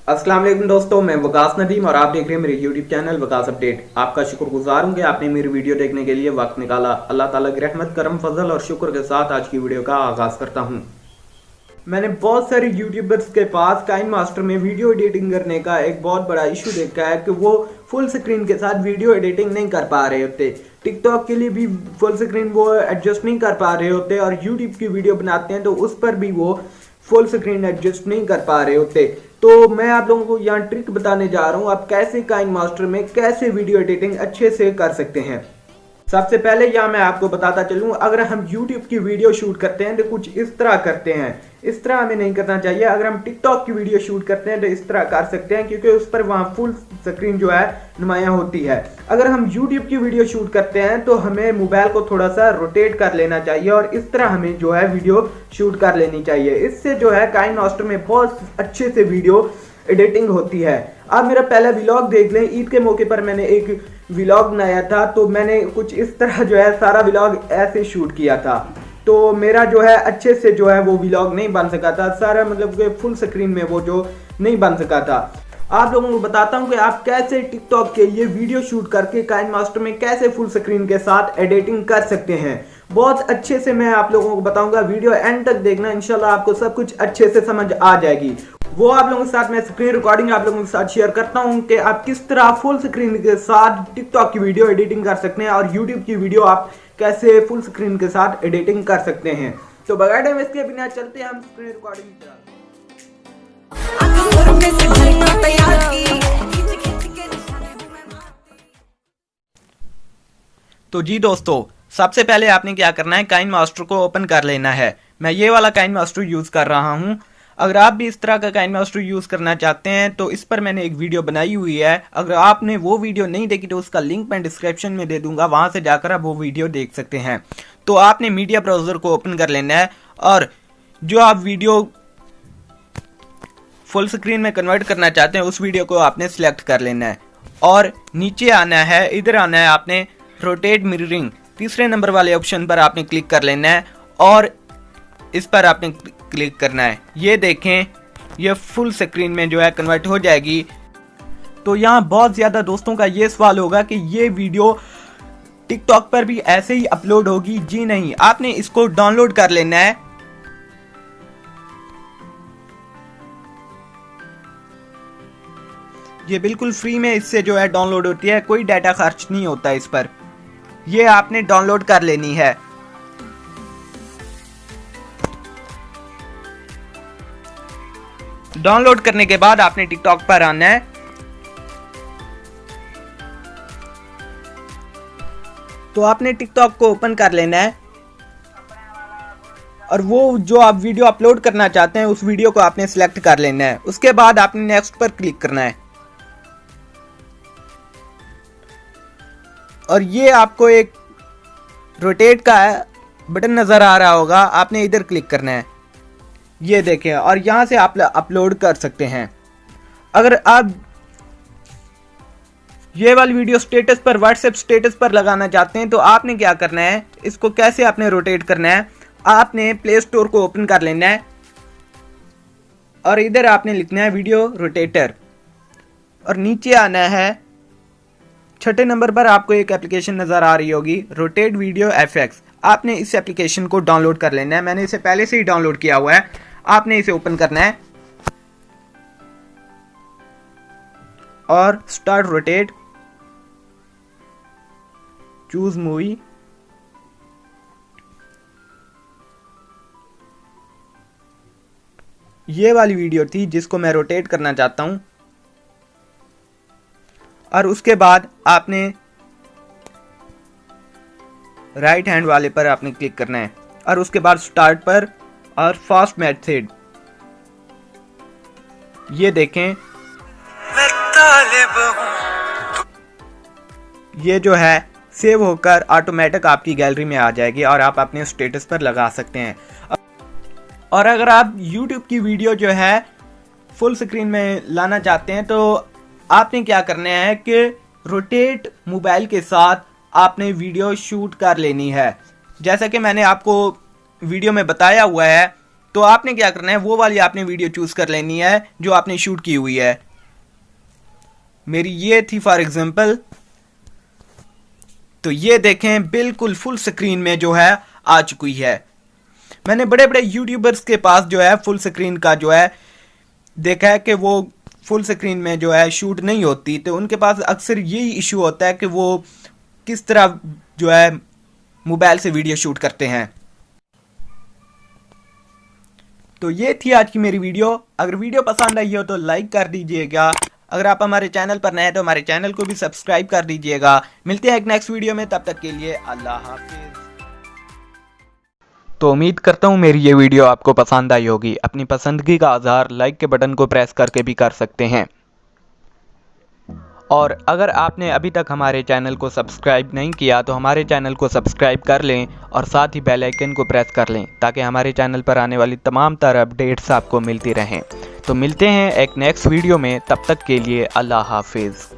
अस्सलाम वालेकुम दोस्तों, मैं वकास नदीम और आप देख रहे हैं मेरे YouTube चैनल वकास अपडेट। आपका शुक्रगुजार हूं कि आपने मेरी वीडियो देखने के लिए वक्त निकाला। अल्लाह ताला की रहमत, करम, फजल और शुक्र के साथ आज की वीडियो का आगाज करता हूं। मैंने बहुत सारे यूट्यूबर्स के पास काइन मास्टर में वीडियो एडिटिंग करने का एक बहुत बड़ा इशू देखा है कि वो फुल स्क्रीन के साथ वीडियो एडिटिंग नहीं कर पा रहे होते। टिकटॉक के लिए भी फुल स्क्रीन वो एडजस्ट नहीं कर पा रहे होते और यूट्यूब की वीडियो बनाते हैं तो उस पर भी वो फुल स्क्रीन एडजस्ट नहीं कर पा रहे होते। तो मैं आप लोगों को यहाँ ट्रिक बताने जा रहा हूँ आप कैसे काइन मास्टर में कैसे वीडियो एडिटिंग अच्छे से कर सकते हैं। सबसे पहले यहाँ मैं आपको बताता चलूँ, अगर हम YouTube की वीडियो शूट करते हैं तो कुछ इस तरह करते हैं। इस तरह हमें नहीं करना चाहिए। अगर हम TikTok की वीडियो शूट करते हैं तो इस तरह कर सकते हैं, क्योंकि उस पर वहाँ फुल स्क्रीन जो है नुमायाँ होती है। अगर हम YouTube की वीडियो शूट करते हैं तो हमें मोबाइल को थोड़ा सा रोटेट कर लेना चाहिए और इस तरह हमें जो है वीडियो शूट कर लेनी चाहिए। इससे जो है काइन मास्टर में बहुत अच्छे से वीडियो एडिटिंग होती है। आप मेरा पहला व्लॉग देख लें, ईद के मौके पर मैंने एक व्लॉग बनाया था, तो मैंने कुछ इस तरह जो है सारा व्लॉग ऐसे शूट किया था। तो मेरा जो है अच्छे से जो है वो व्लॉग नहीं बन सका था, सारा मतलब कि फुल स्क्रीन में वो जो नहीं बन सका था। आप लोगों को बताता हूं कि आप कैसे टिकटॉक के लिए वीडियो शूट करके काइन मास्टर में कैसे फुल स्क्रीन के साथ एडिटिंग कर सकते हैं। बहुत अच्छे से मैं आप लोगों को बताऊंगा, वीडियो एंड तक देखना, इंशाल्लाह आपको सब कुछ अच्छे से समझ आ जाएगी। वो आप लोगों के साथ मैं स्क्रीन रिकॉर्डिंग आप लोगों के साथ शेयर करता हूं कि आप किस तरह फुल स्क्रीन के साथ टिकटॉक की वीडियो एडिटिंग कर सकते हैं और यूट्यूब की वीडियो आप कैसे फुल स्क्रीन के साथ एडिटिंग कर सकते हैं। तो बगैर टाइम इसके बिना चलते हैं हम स्क्रीन रिकॉर्डिंग की तरफ। तो जी दोस्तों, सबसे पहले आपने क्या करना है, काइन मास्टर को ओपन कर लेना है। मैं ये वाला काइन मास्टर यूज कर रहा हूँ। अगर आप भी इस तरह का काइन मास्टर यूज करना चाहते हैं तो इस पर मैंने एक वीडियो बनाई हुई है। अगर आपने वो वीडियो नहीं देखी तो उसका लिंक मैं डिस्क्रिप्शन में दे दूंगा, वहां से जाकर आप वो वीडियो देख सकते हैं। तो आपने मीडिया ब्राउजर को ओपन कर लेना है और जो आप वीडियो फुल स्क्रीन में कन्वर्ट करना चाहते हैं उस वीडियो को आपने सिलेक्ट कर लेना है और नीचे आना है, इधर आना है, आपने रोटेट मिररिंग तीसरे नंबर वाले ऑप्शन पर आपने क्लिक कर लेना है और इस पर आपने क्लिक करना है। ये देखें, ये फुल स्क्रीन में जो है कन्वर्ट हो जाएगी। तो यहाँ बहुत ज्यादा दोस्तों का ये सवाल होगा कि ये वीडियो टिकटॉक पर भी ऐसे ही अपलोड होगी। जी नहीं, आपने इसको डाउनलोड कर लेना है। ये बिल्कुल फ्री में इससे जो है डाउनलोड होती है, कोई डाटा खर्च नहीं होता इस पर। ये आपने डाउनलोड कर लेनी है। डाउनलोड करने के बाद आपने टिकटॉक पर आना है तो आपने टिकटॉक को ओपन कर लेना है और वो जो आप वीडियो अपलोड करना चाहते हैं उस वीडियो को आपने सिलेक्ट कर लेना है। उसके बाद आपने नेक्स्ट पर क्लिक करना है और ये आपको एक रोटेट का बटन नजर आ रहा होगा, आपने इधर क्लिक करना है। ये देखें और यहां से आप अपलोड कर सकते हैं। अगर आप ये वाली वीडियो स्टेटस पर, व्हाट्सएप स्टेटस पर लगाना चाहते हैं तो आपने क्या करना है, इसको कैसे आपने रोटेट करना है, आपने प्ले स्टोर को ओपन कर लेना है और इधर आपने लिखना है वीडियो रोटेटर और नीचे आना है। छठे नंबर पर आपको एक एप्लीकेशन नजर आ रही होगी, रोटेट वीडियो एफएक्स। आपने इस एप्लीकेशन को डाउनलोड कर लेना है। मैंने इसे पहले से ही डाउनलोड किया हुआ है। आपने इसे ओपन करना है और स्टार्ट रोटेट, चूज मूवी। ये वाली वीडियो थी जिसको मैं रोटेट करना चाहता हूं और उसके बाद आपने राइट हैंड वाले पर आपने क्लिक करना है और उसके बाद स्टार्ट पर और फास्ट मेथड। ये देखें, ये जो है सेव होकर ऑटोमेटिक आपकी गैलरी में आ जाएगी और आप अपने स्टेटस पर लगा सकते हैं। और अगर आप YouTube की वीडियो जो है फुल स्क्रीन में लाना चाहते हैं तो आपने क्या करना है कि रोटेट मोबाइल के साथ आपने वीडियो शूट कर लेनी है। जैसा कि मैंने आपको वीडियो में बताया हुआ है तो आपने क्या करना है, वो वाली आपने वीडियो चूज कर लेनी है जो आपने शूट की हुई है। मेरी ये थी फॉर एग्जांपल। तो ये देखें बिल्कुल फुल स्क्रीन में जो है आ चुकी है। मैंने बड़े बड़े यूट्यूबर्स के पास जो है फुल स्क्रीन का जो है देखा है कि वो फुल स्क्रीन में जो है शूट नहीं होती, तो उनके पास अक्सर यही इशू होता है कि वो किस तरह जो है मोबाइल से वीडियो शूट करते हैं। तो ये थी आज की मेरी वीडियो। अगर वीडियो पसंद आई हो तो लाइक कर दीजिएगा। अगर आप हमारे चैनल पर नए हैं तो हमारे चैनल को भी सब्सक्राइब कर दीजिएगा। मिलते हैं एक नेक्स्ट वीडियो में, तब तक के लिए अल्लाह हाफिज। तो उम्मीद करता हूँ मेरी ये वीडियो आपको पसंद आई होगी। अपनी पसंदगी का इज़हार लाइक के बटन को प्रेस करके भी कर सकते हैं। और अगर आपने अभी तक हमारे चैनल को सब्सक्राइब नहीं किया तो हमारे चैनल को सब्सक्राइब कर लें और साथ ही बेल आइकन को प्रेस कर लें ताकि हमारे चैनल पर आने वाली तमाम तरह अपडेट्स आपको मिलती रहें। तो मिलते हैं एक नेक्स्ट वीडियो में, तब तक के लिए अल्लाह हाफिज़।